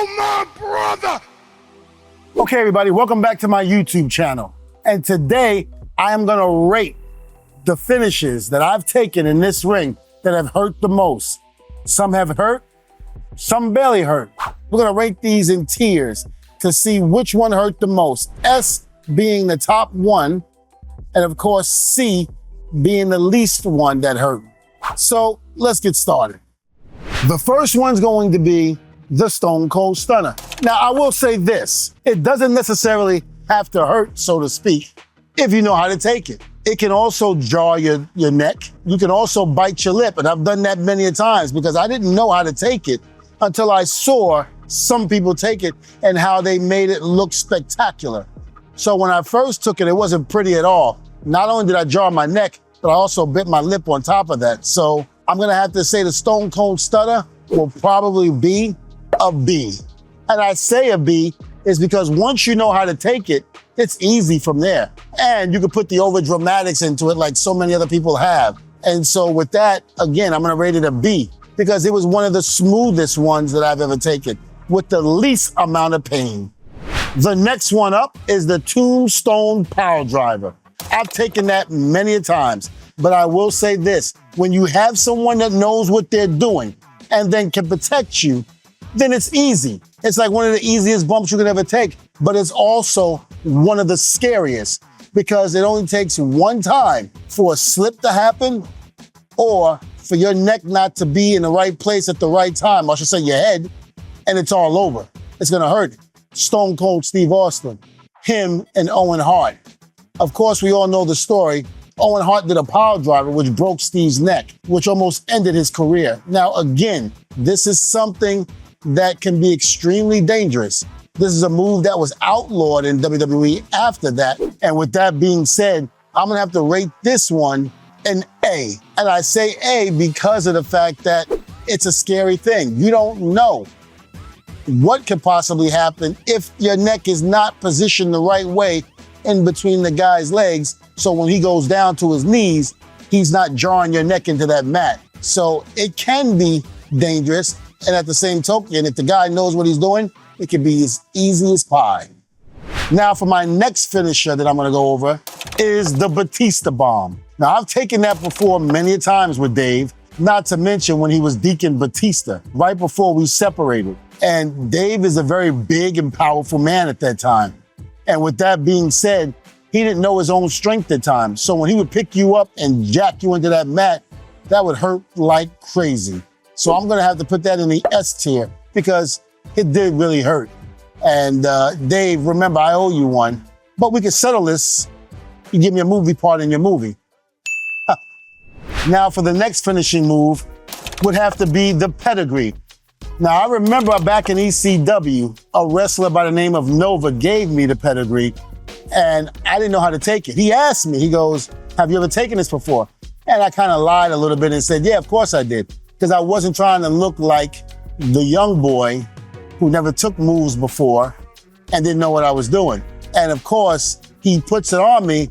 Oh, my brother! Okay, everybody, welcome back to my YouTube channel. And today, I am gonna rate the finishes that I've taken in this ring that have hurt the most. Some have hurt, some barely hurt. We're gonna rate these in tiers to see which one hurt the most. S being the top one, and of course, C being the least one that hurt. So let's get started. The first one's going to be the Stone Cold Stunner. Now, I will say this, it doesn't necessarily have to hurt, so to speak, if you know how to take it. It can also jar your neck. You can also bite your lip, and I've done that many a times because I didn't know how to take it until I saw some people take it and how they made it look spectacular. So when I first took it, it wasn't pretty at all. Not only did I jar my neck, but I also bit my lip on top of that. So I'm gonna have to say the Stone Cold Stunner will probably be a B. And I say a B is because once you know how to take it, it's easy from there. And you can put the over dramatics into it like so many other people have. And so with that, again, I'm gonna rate it a B because it was one of the smoothest ones that I've ever taken with the least amount of pain. The next one up is the Tombstone piledriver. I've taken that many a times, but I will say this, when you have someone that knows what they're doing and then can protect you, then it's easy. It's like one of the easiest bumps you can ever take, but it's also one of the scariest because it only takes one time for a slip to happen or for your neck not to be in the right place at the right time, I should say your head, and it's all over. It's gonna hurt. Stone Cold Steve Austin, him and Owen Hart. Of course, we all know the story. Owen Hart did a piledriver which broke Steve's neck, which almost ended his career. Now, again, this is something that can be extremely dangerous. This is a move that was outlawed in WWE after that. And with that being said, I'm gonna have to rate this one an A. And I say A because of the fact that it's a scary thing. You don't know what could possibly happen if your neck is not positioned the right way in between the guy's legs. So when he goes down to his knees, he's not jarring your neck into that mat. So it can be dangerous. And at the same token, if the guy knows what he's doing, it can be as easy as pie. Now for my next finisher that I'm gonna go over is the Batista Bomb. Now I've taken that before many times with Dave, not to mention when he was Deacon Batista, right before we separated. And Dave is a very big and powerful man at that time. And with that being said, he didn't know his own strength at times. So when he would pick you up and jack you into that mat, that would hurt like crazy. So I'm gonna have to put that in the S tier because it did really hurt. And Dave, remember, I owe you one, but we can settle this. You give me a movie part in your movie. Now for the next finishing move would have to be the Pedigree. Now I remember back in ECW, a wrestler by the name of Nova gave me the Pedigree and I didn't know how to take it. He asked me, he goes, have you ever taken this before? And I kind of lied a little bit and said, yeah, of course I did. Because I wasn't trying to look like the young boy who never took moves before and didn't know what I was doing. And of course, he puts it on me,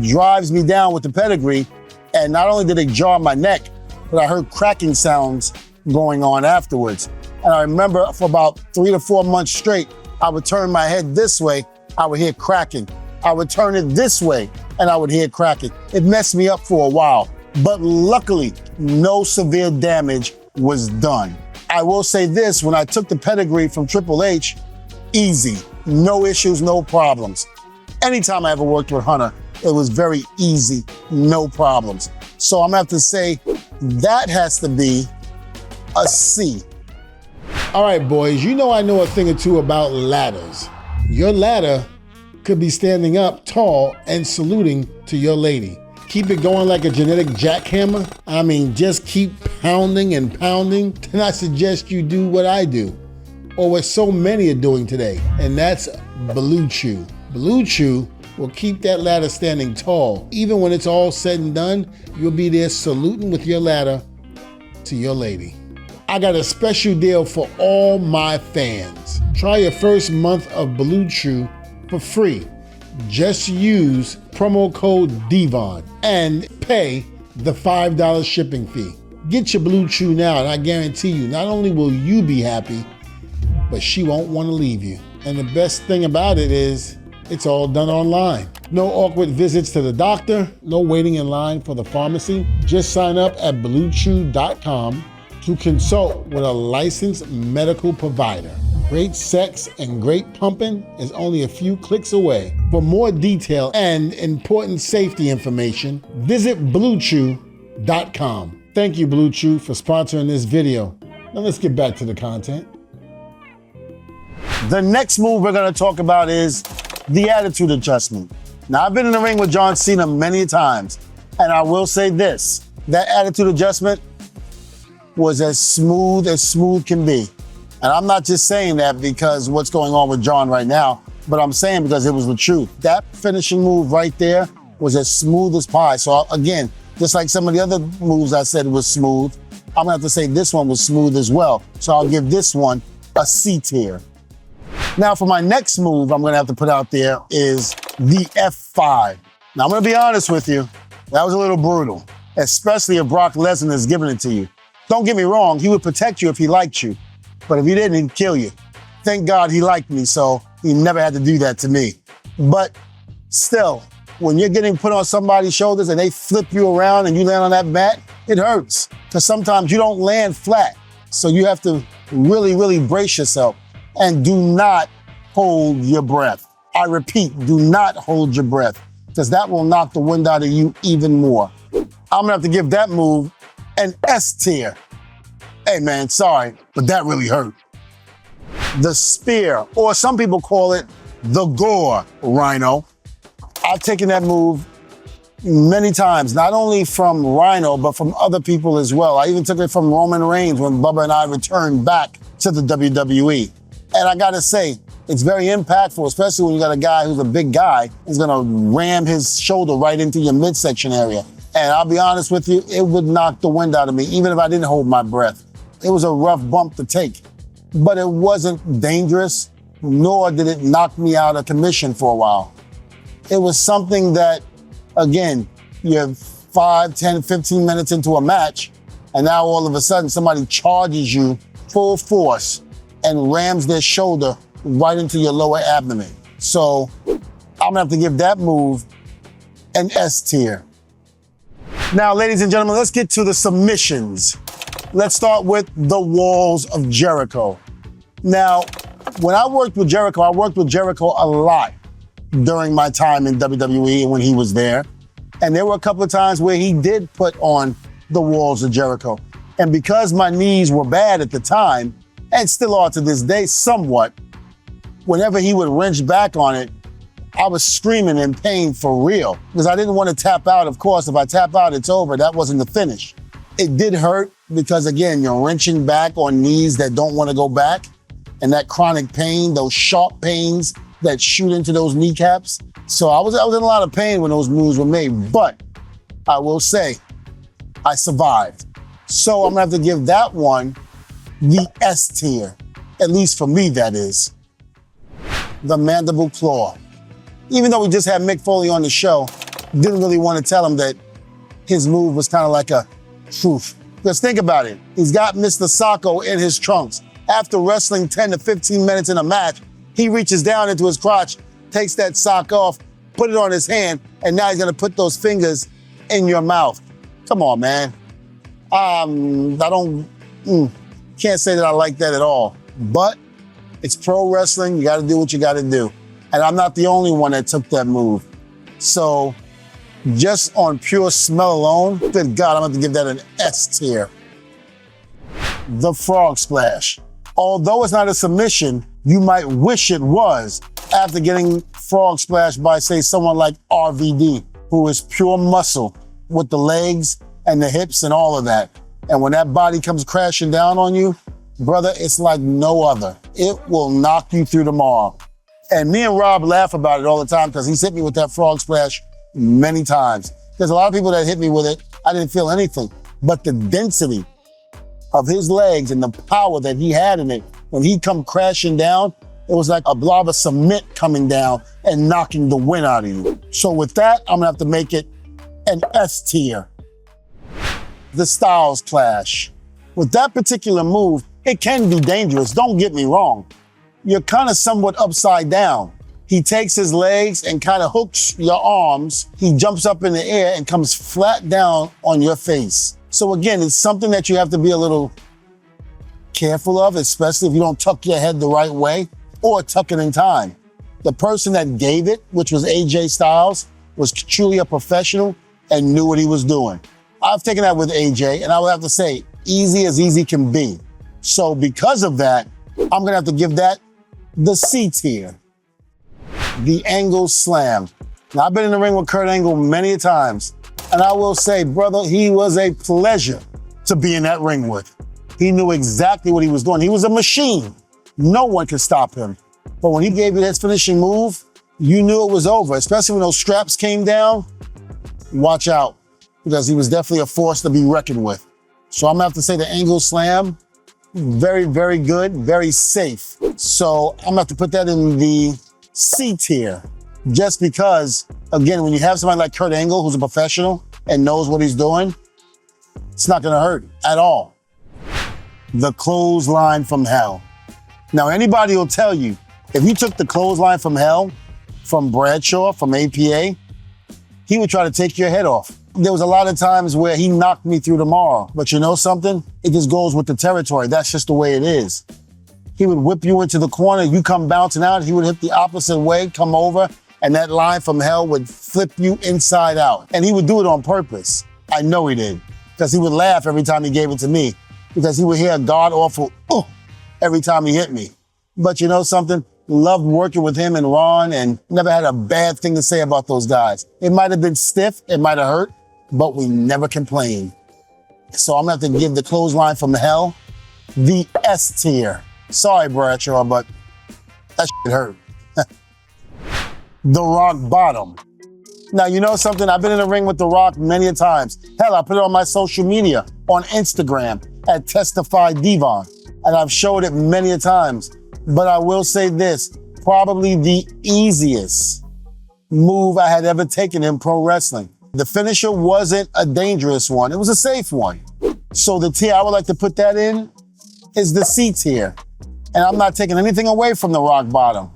drives me down with the Pedigree, and not only did it jar my neck, but I heard cracking sounds going on afterwards. And I remember for about 3 to 4 months straight, I would turn my head this way, I would hear cracking. I would turn it this way, and I would hear cracking. It messed me up for a while. But luckily, no severe damage was done. I will say this, when I took the Pedigree from Triple H, easy, no issues, no problems. Anytime I ever worked with Hunter, it was very easy, no problems. So I'm gonna have to say that has to be a C. All right, boys, you know I know a thing or two about ladders. Your ladder could be standing up tall and saluting to your lady. Keep it going like a genetic jackhammer. I mean, just keep pounding and pounding. Then I suggest you do what I do, or what so many are doing today, and that's Blue Chew. Blue Chew will keep that ladder standing tall. Even when it's all said and done, you'll be there saluting with your ladder to your lady. I got a special deal for all my fans. Try your first month of Blue Chew for free. Just use promo code D-Von and pay the $5 shipping fee. Get your Blue Chew now, and I guarantee you, not only will you be happy, but she won't want to leave you. And the best thing about it is, it's all done online. No awkward visits to the doctor, no waiting in line for the pharmacy. Just sign up at BlueChew.com to consult with a licensed medical provider. Great sex and great pumping is only a few clicks away. For more detail and important safety information, visit BlueChew.com. Thank you, Blue Chew, for sponsoring this video. Now let's get back to the content. The next move we're gonna talk about is the attitude adjustment. Now, I've been in the ring with John Cena many times, and I will say this, that attitude adjustment was as smooth can be. And I'm not just saying that because what's going on with John right now, but I'm saying because it was the truth. That finishing move right there was as smooth as pie. So again, just like some of the other moves I said was smooth, I'm gonna have to say this one was smooth as well. So I'll give this one a C tier. Now for my next move I'm gonna have to put out there is the F5. Now I'm gonna be honest with you, that was a little brutal, especially if Brock Lesnar is giving it to you. Don't get me wrong, he would protect you if he liked you, but if he didn't, he'd kill you. Thank God he liked me, so he never had to do that to me. But still, when you're getting put on somebody's shoulders and they flip you around and you land on that mat, it hurts. Because sometimes you don't land flat. So you have to really, really brace yourself. And do not hold your breath. I repeat, do not hold your breath, because that will knock the wind out of you even more. I'm gonna have to give that move an S tier. Hey man, sorry, but that really hurt. The spear, or some people call it the Gore Rhino. I've taken that move many times, not only from Rhino, but from other people as well. I even took it from Roman Reigns when Bubba and I returned back to the WWE. And I gotta say, it's very impactful, especially when you got a guy who's a big guy, who's gonna ram his shoulder right into your midsection area. And I'll be honest with you, it would knock the wind out of me, even if I didn't hold my breath. It was a rough bump to take, but it wasn't dangerous, nor did it knock me out of commission for a while. It was something that, again, you're 5, 10, 15 minutes into a match, and now all of a sudden somebody charges you full force and rams their shoulder right into your lower abdomen. So I'm gonna have to give that move an S tier. Now, ladies and gentlemen, let's get to the submissions. Let's start with the Walls of Jericho. Now, when I worked with Jericho a lot during my time in WWE and when he was there. And there were a couple of times where he did put on the Walls of Jericho. And because my knees were bad at the time, and still are to this day somewhat, whenever he would wrench back on it, I was screaming in pain for real. Because I didn't want to tap out. Of course, if I tap out, it's over. That wasn't the finish. It did hurt because, again, you're wrenching back on knees that don't want to go back. And that chronic pain, those sharp pains that shoot into those kneecaps. So I was in a lot of pain when those moves were made. But I will say, I survived. So I'm gonna have to give that one the S tier. At least for me, that is. The Mandible Claw. Even though we just had Mick Foley on the show, didn't really want to tell him that his move was kind of like a truth. Because think about it. He's got Mr. Sacco in his trunks. After wrestling 10 to 15 minutes in a match, he reaches down into his crotch, takes that sock off, put it on his hand, and now he's gonna put those fingers in your mouth. Come on, man. Can't say that I like that at all. But it's pro wrestling, you gotta do what you gotta do. And I'm not the only one that took that move. So just on pure smell alone, good God, I'm gonna have to give that an S tier. The Frog Splash. Although it's not a submission, you might wish it was after getting frog splashed by, say, someone like RVD, who is pure muscle with the legs and the hips and all of that. And when that body comes crashing down on you, brother, it's like no other. It will knock you through the mall. And me and Rob laugh about it all the time because he's hit me with that frog splash many times. There's a lot of people that hit me with it, I didn't feel anything. But the density of his legs and the power that he had in it, when he come crashing down, it was like a blob of cement coming down and knocking the wind out of you. So with that, I'm gonna have to make it an S tier. The Styles Clash. With that particular move, it can be dangerous, don't get me wrong. you're kind of somewhat upside down. He takes his legs and kind of hooks your arms. He jumps up in the air and comes flat down on your face. So again, it's something that you have to be a little careful of, especially if you don't tuck your head the right way or tuck it in time. The person that gave it, which was AJ Styles, was truly a professional and knew what he was doing. I've taken that with AJ, and I would have to say, easy as easy can be. So because of that, I'm gonna have to give that the C tier. The Angle Slam. Now, I've been in the ring with Kurt Angle many times, and I will say, brother, he was a pleasure to be in that ring with. He knew exactly what he was doing. He was a machine. No one could stop him. But when he gave you his finishing move, you knew it was over, especially when those straps came down. Watch out, because he was definitely a force to be reckoned with. So I'm gonna have to say the Angle Slam, very, very good, very safe. So I'm gonna have to put that in the C tier, just because, again, when you have somebody like Kurt Angle, who's a professional and knows what he's doing, it's not gonna hurt at all. The Clothesline from Hell. Now, anybody will tell you, if you took the Clothesline from Hell from Bradshaw, from APA, he would try to take your head off. There was a lot of times where he knocked me through tomorrow, but you know something? It just goes with the territory. That's just the way it is. He would whip you into the corner, you come bouncing out, he would hit the opposite way, come over, and that line from hell would flip you inside out. And he would do it on purpose. I know he did, because he would laugh every time he gave it to me, because he would hear a god-awful, oh, every time he hit me. But you know something? Loved working with him and Ron, and never had a bad thing to say about those guys. It might have been stiff, it might have hurt, but we never complained. So I'm gonna have to give the Clothesline from Hell the S tier. Sorry, Bradshaw, but that shit hurt. The Rock Bottom. Now, you know something? I've been in the ring with The Rock many a times. Hell, I put it on my social media, on Instagram, at Testify Devon, and I've showed it many a times. But I will say this, probably the easiest move I had ever taken in pro wrestling. The finisher wasn't a dangerous one, it was a safe one. So the tier I would like to put that in is the C tier. And I'm not taking anything away from the Rock Bottom.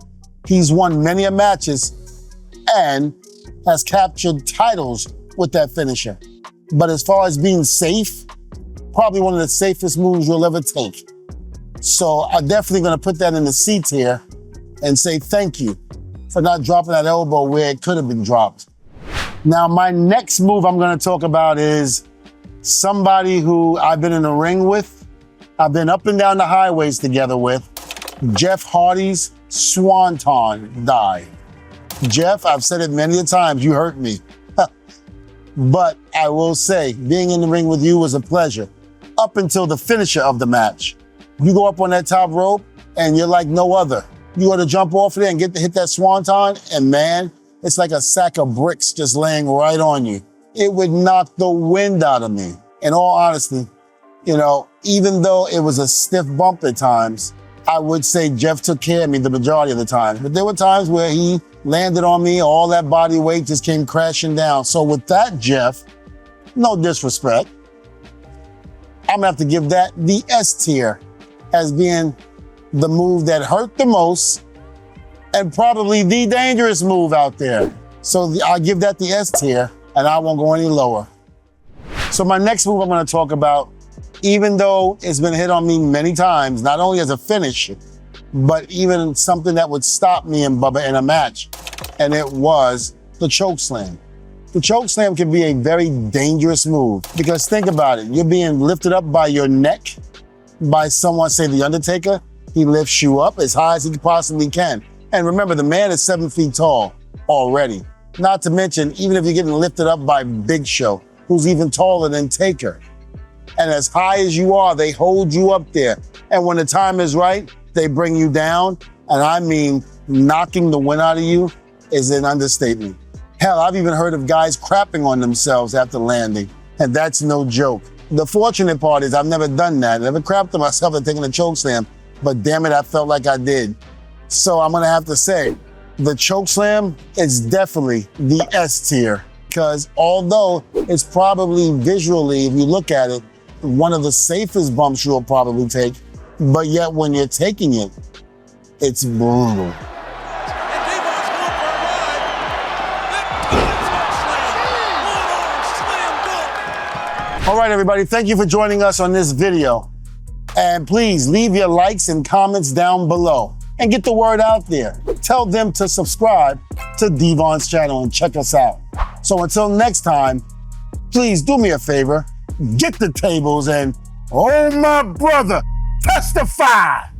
He's won many a matches and has captured titles with that finisher. But as far as being safe, probably one of the safest moves you'll ever take. So I'm definitely gonna put that in the C tier and say thank you for not dropping that elbow where it could have been dropped. Now, my next move I'm gonna talk about is somebody who I've been in the ring with, I've been up and down the highways together with, Jeff Hardy's Swanton dive. Jeff, I've said it many a times, you hurt me. But I will say, being in the ring with you was a pleasure, up until the finisher of the match. You go up on that top rope and you're like no other. You got to jump off there and get to hit that swanton, and man, it's like a sack of bricks just laying right on you. It would knock the wind out of me. In all honesty, you know, even though it was a stiff bump at times, I would say Jeff took care of me the majority of the time. But there were times where he landed on me, all that body weight just came crashing down. So with that, Jeff, no disrespect, I'm gonna have to give that the S tier as being the move that hurt the most and probably the dangerous move out there. So I'll give that the S tier and I won't go any lower. So my next move I'm gonna talk about, even though it's been hit on me many times, not only as a finish, but even something that would stop me and Bubba in a match, and it was the Chokeslam. The Chokeslam can be a very dangerous move because think about it, you're being lifted up by your neck by someone, say The Undertaker. He lifts you up as high as he possibly can. And remember, the man is 7 feet tall already. Not to mention, even if you're getting lifted up by Big Show, who's even taller than Taker. And as high as you are, they hold you up there. And when the time is right, they bring you down. And I mean, knocking the wind out of you is an understatement. Hell, I've even heard of guys crapping on themselves after landing. And that's no joke. The fortunate part is I've never done that. I never crapped on myself and taken a chokeslam, but damn it, I felt like I did. So I'm gonna have to say, the chokeslam is definitely the S tier, because although it's probably visually, if you look at it, one of the safest bumps you'll probably take, but yet when you're taking it, It's brutal. All right, everybody, thank you for joining us on this video. And please leave your likes and comments down below and get the word out there. Tell them to subscribe to D-Von's channel and check us out. So until next time, please do me a favor, get the tables and, oh my brother, testify!